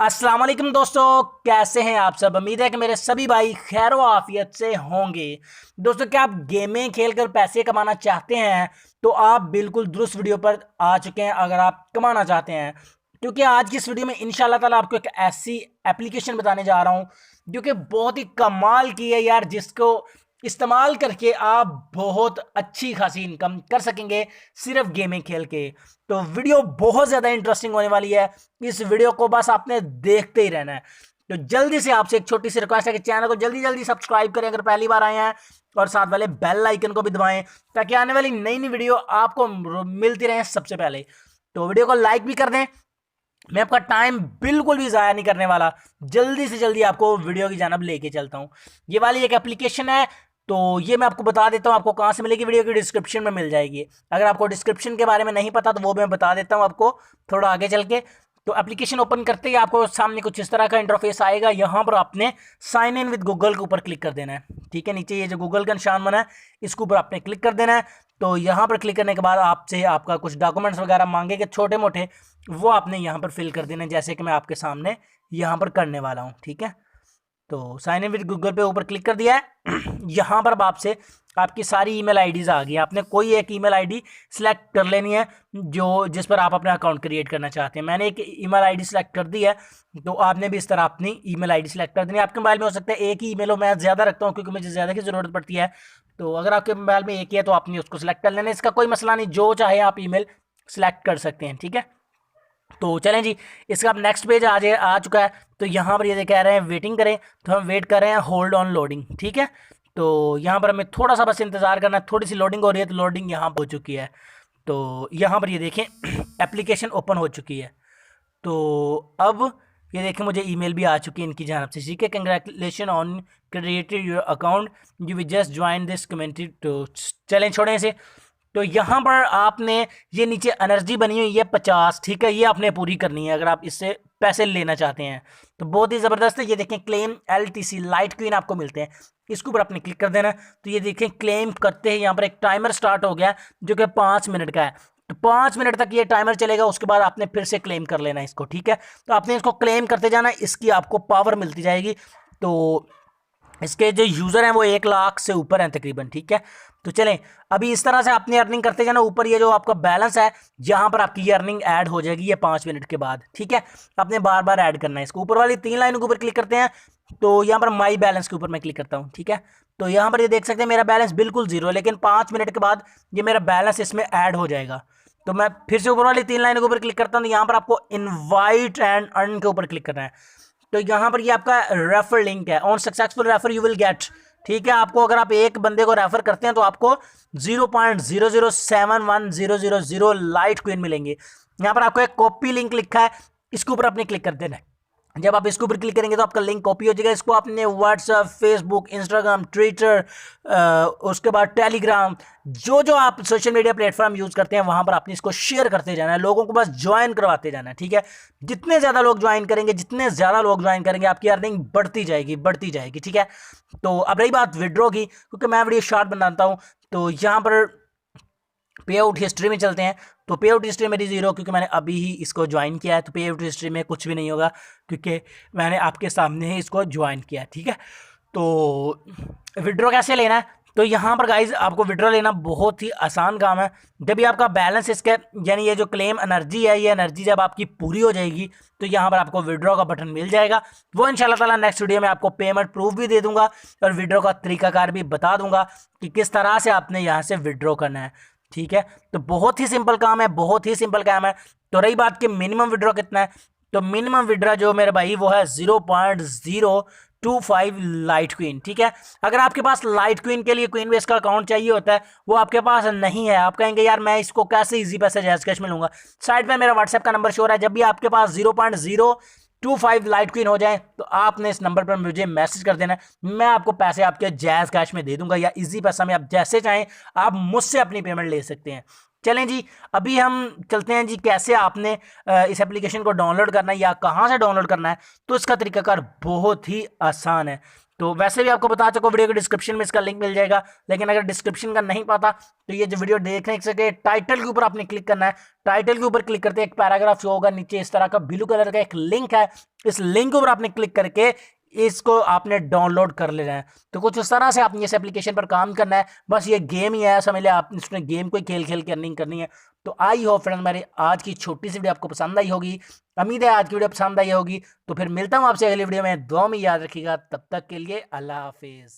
अस्सलाम वालेकुम दोस्तों, कैसे हैं आप सब। उम्मीद है कि मेरे सभी भाई खैर व आफियत से होंगे। दोस्तों, क्या आप गेमें खेलकर पैसे कमाना चाहते हैं तो आप बिल्कुल दुरुस्त वीडियो पर आ चुके हैं। अगर आप कमाना चाहते हैं, क्योंकि आज की इस वीडियो में इंशाल्लाह ताला आपको एक ऐसी एप्लीकेशन बताने जा रहा हूं जो कि बहुत ही कमाल की है यार, जिसको इस्तेमाल करके आप बहुत अच्छी खासी इनकम कर सकेंगे सिर्फ गेमें खेल के। तो वीडियो बहुत ज़्यादा इंटरेस्टिंग होने वाली है। इस वीडियो को बस आपने देखते ही रहना है। तो जल्दी से आपसे एक छोटी सी रिक्वेस्ट है कि चैनल को जल्दी जल्दी सब्सक्राइब करें अगर पहली बार आए हैं, और साथ वाले बेल आइकन को भी दबाएं ताकि आने वाली नई नई वीडियो आपको मिलती रहे सबसे पहले। तो वीडियो को लाइक भी कर दें। मैं आपका टाइम बिल्कुल भी ज़ाया नहीं करने वाला। जल्दी से जल्दी आपको वीडियो की जानब लेके चलता हूँ। ये वाली एक एप्लीकेशन है, तो ये मैं आपको बता देता हूँ। आपको कहाँ से मिलेगी, वीडियो की डिस्क्रिप्शन में मिल जाएगी। अगर आपको डिस्क्रिप्शन के बारे में नहीं पता तो वो मैं बता देता हूँ आपको थोड़ा आगे चल के। तो एप्लीकेशन ओपन करते ही आपको सामने कुछ इस तरह का इंटरफेस आएगा। यहाँ पर आपने साइन इन विद गूगल के ऊपर क्लिक कर देना है। ठीक है, नीचे ये जो गूगल का निशान बना है इसके ऊपर आपने क्लिक कर देना है। तो यहाँ पर क्लिक करने के बाद आपसे आपका कुछ डॉक्यूमेंट्स वगैरह मांगेंगे छोटे मोटे, वो आपने यहाँ पर फिल कर देना है, जैसे कि मैं आपके सामने यहाँ पर करने वाला हूँ। ठीक है, तो साइन इन विद गूगल पे ऊपर क्लिक कर दिया है। यहाँ पर अब आपसे आपकी सारी ईमेल आईडीज़ आ गई। आपने कोई एक ईमेल आईडी सिलेक्ट कर लेनी है जो जिस पर आप अपना अकाउंट क्रिएट करना चाहते हैं। मैंने एक ईमेल आईडी सिलेक्ट कर दी है, तो आपने भी इस तरह अपनी ईमेल आईडी सिलेक्ट कर देनी है। आपके मोबाइल में हो सकता है एक ही ईमेल हो, मैं ज़्यादा रखता हूँ क्योंकि मुझे ज़्यादा की ज़रूरत पड़ती है। तो अगर आपके मोबाइल में एक ही है तो आपने उसको सिलेक्ट कर लेना है। इसका कोई मसला नहीं, जो चाहे आप ईमेल सिलेक्ट कर सकते हैं। ठीक है, तो चलें जी, इसका अब नेक्स्ट पेज आ चुका है। तो यहाँ पर ये कह रहे हैं वेटिंग करें, तो हम वेट कर रहे हैं होल्ड ऑन लोडिंग। ठीक है, तो यहाँ पर हमें थोड़ा सा बस इंतज़ार करना है। थोड़ी सी लोडिंग हो रही है, तो लोडिंग यहाँ हो चुकी है। तो यहाँ पर ये देखें एप्लीकेशन ओपन हो चुकी है। तो अब ये देखें मुझे ईमेल भी आ चुकी है इनकी जानब से। ठीक है, congratulation on created your account, you will just join this community. तो चलें छोड़ें इसे। तो यहाँ पर आपने ये नीचे एनर्जी बनी हुई है 50। ठीक है, ये आपने पूरी करनी है अगर आप इससे पैसे लेना चाहते हैं। तो बहुत ही ज़बरदस्त है। ये देखें क्लेम LTC लाइट क्वीन आपको मिलते हैं, इसके ऊपर आपने क्लिक कर देना है। तो ये देखें क्लेम करते हैं, यहाँ पर एक टाइमर स्टार्ट हो गया जो कि 5 मिनट का है। तो 5 मिनट तक ये टाइमर चलेगा, उसके बाद आपने फिर से क्लेम कर लेना है इसको। ठीक है, तो आपने इसको क्लेम करते जाना है, इसकी आपको पावर मिलती जाएगी। तो इसके जो यूज़र हैं वो 1 लाख से ऊपर हैं तकरीबन। ठीक है, तो चलें अभी इस तरह से आपने अर्निंग करते जाना। ऊपर ये जो आपका बैलेंस है यहाँ पर आपकी ये अर्निंग ऐड हो जाएगी ये 5 मिनट के बाद। ठीक है, आपने बार बार ऐड करना है इसको। ऊपर वाली 3 लाइनों के ऊपर क्लिक करते हैं, तो यहाँ पर माई बैलेंस के ऊपर मैं क्लिक करता हूँ। ठीक है, तो यहाँ पर ये देख सकते हैं मेरा बैलेंस बिल्कुल ज़ीरो है, लेकिन 5 मिनट के बाद ये मेरा बैलेंस इसमें ऐड हो जाएगा। तो मैं फिर से ऊपर वाली 3 लाइनों के ऊपर क्लिक करता हूँ, तो यहाँ पर आपको इन्वाइट एंड अर्न के ऊपर क्लिक करना है। तो यहाँ पर ये आपका रेफर लिंक है, on successful refer you will get. ठीक है, आपको अगर आप एक बंदे को रेफर करते हैं तो आपको 0.00711000 लाइट क्वीन मिलेंगे। यहाँ पर आपको एक कॉपी लिंक लिखा है, इसके ऊपर आपने क्लिक कर देना है। जब आप इसके ऊपर क्लिक करेंगे तो आपका लिंक कॉपी हो जाएगा। इसको आपने व्हाट्सएप, फेसबुक, इंस्टाग्राम, ट्विटर, उसके बाद टेलीग्राम, जो जो आप सोशल मीडिया प्लेटफॉर्म यूज़ करते हैं वहाँ पर आपने इसको शेयर करते जाना है, लोगों को बस ज्वाइन करवाते जाना है। ठीक है, जितने ज़्यादा लोग ज्वाइन करेंगे, जितने ज़्यादा लोग ज्वाइन करेंगे, आपकी अर्निंग बढ़ती जाएगी बढ़ती जाएगी। ठीक है, तो अब रही बात विड्रॉ की, क्योंकि मैं वीडियो शॉर्ट बनाता हूँ, तो यहाँ पर पे आउट हिस्ट्री में चलते हैं। तो पे आउट हिस्ट्री मेरी ज़ीरो, क्योंकि मैंने अभी ही इसको ज्वाइन किया है। तो पे आउट हिस्ट्री में कुछ भी नहीं होगा क्योंकि मैंने आपके सामने ही इसको ज्वाइन किया है। ठीक है, तो विड्रॉ कैसे लेना है, तो यहाँ पर गाइज आपको विड्रॉ लेना बहुत ही आसान काम है। जब भी आपका बैलेंस इसके यानी ये जो क्लेम एनर्जी है, ये एनर्जी जब आपकी पूरी हो जाएगी तो यहाँ पर आपको विड्रॉ का बटन मिल जाएगा। वो इंशाल्लाह ताला नेक्स्ट वीडियो में आपको पेमेंट प्रूफ भी दे दूंगा और विड्रॉ का तरीकाकार भी बता दूंगा कि किस तरह से आपने यहाँ से विड्रॉ करना है। ठीक है, तो बहुत ही सिंपल काम है, बहुत ही सिंपल काम है। तो रही बात कि मिनिमम विड्रॉ कितना है, तो मिनिमम विड्रॉ जो मेरे भाई वो है 0.025 लाइट क्वीन। ठीक है, अगर आपके पास लाइट क्वीन के लिए क्वीन बेस का अकाउंट चाहिए होता है, वो आपके पास नहीं है, आप कहेंगे यार मैं इसको कैसे इजी पैसे जैज कैश में लूंगा, साइड पे मेरा व्हाट्सएप का नंबर शो हो रहा है। जब भी आपके पास 0.025 लाइट क्वीन हो जाए तो आपने इस नंबर पर मुझे मैसेज कर देना है, मैं आपको पैसे आपके जैज कैश में दे दूंगा, या इजी पैसा में आप जैसे चाहें आप मुझसे अपनी पेमेंट ले सकते हैं। चलें जी, अभी हम चलते हैं जी कैसे आपने इस एप्लीकेशन को डाउनलोड करना है या कहाँ से डाउनलोड करना है। तो इसका तरीकाकार बहुत ही आसान है। तो वैसे भी आपको बता चुका, वीडियो के डिस्क्रिप्शन में इसका लिंक मिल जाएगा। लेकिन अगर डिस्क्रिप्शन का नहीं पता तो ये जो वीडियो देखने सके, टाइटल के ऊपर आपने क्लिक करना है। टाइटल के ऊपर क्लिक करते एक पैराग्राफ शो होगा, नीचे इस तरह का ब्लू कलर का एक लिंक है। इस लिंक के ऊपर आपने क्लिक करके इसको आपने डाउनलोड कर लेना है। तो कुछ इस तरह से आपने इस एप्लीकेशन पर काम करना है। बस ये गेम ही है, समझ लिया आप, इसमें गेम को खेल खेल के अर्निंग करनी है। तो आई होप फ्रेंड्स मेरी आज की छोटी सी वीडियो आपको पसंद आई होगी। उम्मीद है आज की वीडियो पसंद आई होगी। तो फिर मिलता हूं आपसे अगली वीडियो में। दुआ में याद रखिएगा, तब तक के लिए अल्लाह हाफिज।